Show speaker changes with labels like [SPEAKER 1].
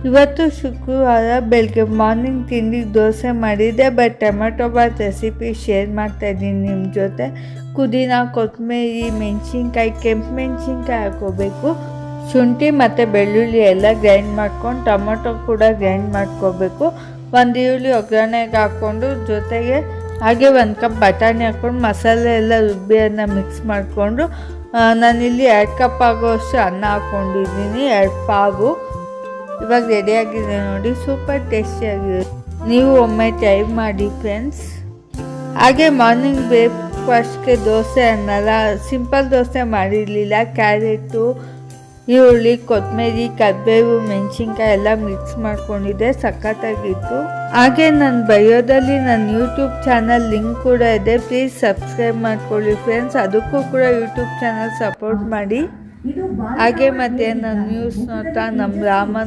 [SPEAKER 1] ಇವತ್ತು ಶುಕ್ರವಾರ ಬೆಳಗ್ಗೆ ಮಾರ್ನಿಂಗ್ ತಿಂಡಿಗೆ ದೋಸೆ ಮಾಡಿದ್ದೆ. But tomato bath recipe share ಮಾಡ್ತಾಯಿದ್ದೀನಿ ನಿಮ್ಮ ಜೊತೆ. ಪುದೀನ, ಕೊತ್ತಂಬರಿ, ಮೆಣಸಿನ್ಕಾಯಿ, ಕೆಂಪು ಮೆಣಸಿನ್ಕಾಯಿ ಹಾಕ್ಕೋಬೇಕು. ಶುಂಠಿ ಮತ್ತು ಬೆಳ್ಳುಳ್ಳಿ ಎಲ್ಲ ಗ್ರೈಂಡ್ ಮಾಡ್ಕೊಂಡು ಟೊಮೆಟೊ ಕೂಡ ಗ್ರೈಂಡ್ ಮಾಡ್ಕೋಬೇಕು. ಒಂದು ಈರುಳ್ಳಿ ಒಗ್ಗರಣೆಗೆ ಹಾಕ್ಕೊಂಡು ಜೊತೆಗೆ ಹಾಗೆ 1 ಕಪ್ ಬಟಾಣಿ ಹಾಕ್ಕೊಂಡು ಮಸಾಲೆ ಎಲ್ಲ ರುಬ್ಬಿ ಅದನ್ನ ಮಿಕ್ಸ್ ಮಾಡಿಕೊಂಡು ನಾನಿಲ್ಲಿ 2 ಕಪ್ ಆಗೋಷ್ಟು ಅನ್ನ ಹಾಕ್ಕೊಂಡಿದ್ದೀನಿ, 2 ಪಾವು. ಇವಾಗ ರೆಡಿಯಾಗಿದೆ ನೋಡಿ, ಸೂಪರ್ ಟೇಸ್ಟಿಯಾಗಿದೆ. ನೀವು ಒಮ್ಮೆ ಟ್ರೈ ಮಾಡಿ ಫ್ರೆಂಡ್ಸ್. ಹಾಗೆ ಮಾರ್ನಿಂಗ್ ಬ್ರೇಕ್ಫಾಸ್ಟ್ಗೆ ದೋಸೆ ಅನ್ನಲ್ಲ, ಸಿಂಪಲ್ ದೋಸೆ ಮಾಡಿರಲಿಲ್ಲ. ಕ್ಯಾರೆಟು, ಈರುಳ್ಳಿ, ಕೊತ್ತಂಬರಿ, ಕರಿಬೇವು, ಮೆಣಸಿನ್ಕಾಯಿ ಎಲ್ಲ ಮಿಕ್ಸ್ ಮಾಡ್ಕೊಂಡಿದ್ದೆ, ಸಖತ್ತಾಗಿತ್ತು. ಹಾಗೆ ನನ್ನ ಬಯೋದಲ್ಲಿ ನನ್ನ ಯೂಟ್ಯೂಬ್ ಚಾನಲ್ ಲಿಂಕ್ ಕೂಡ ಇದೆ, ಪ್ಲೀಸ್ ಸಬ್ಸ್ಕ್ರೈಬ್ ಮಾಡ್ಕೊಳ್ಳಿ ಫ್ರೆಂಡ್ಸ್. ಅದಕ್ಕೂ ಕೂಡ ಯೂಟ್ಯೂಬ್ ಚಾನಲ್ ಸಪೋರ್ಟ್ ಮಾಡಿ. ಹಾಗೆ ಮತ್ತು ನನ್ನ ನ್ಯೂಸ್ ನೋಡ್ತಾ ನಮ್ಮ ರಾಮನ್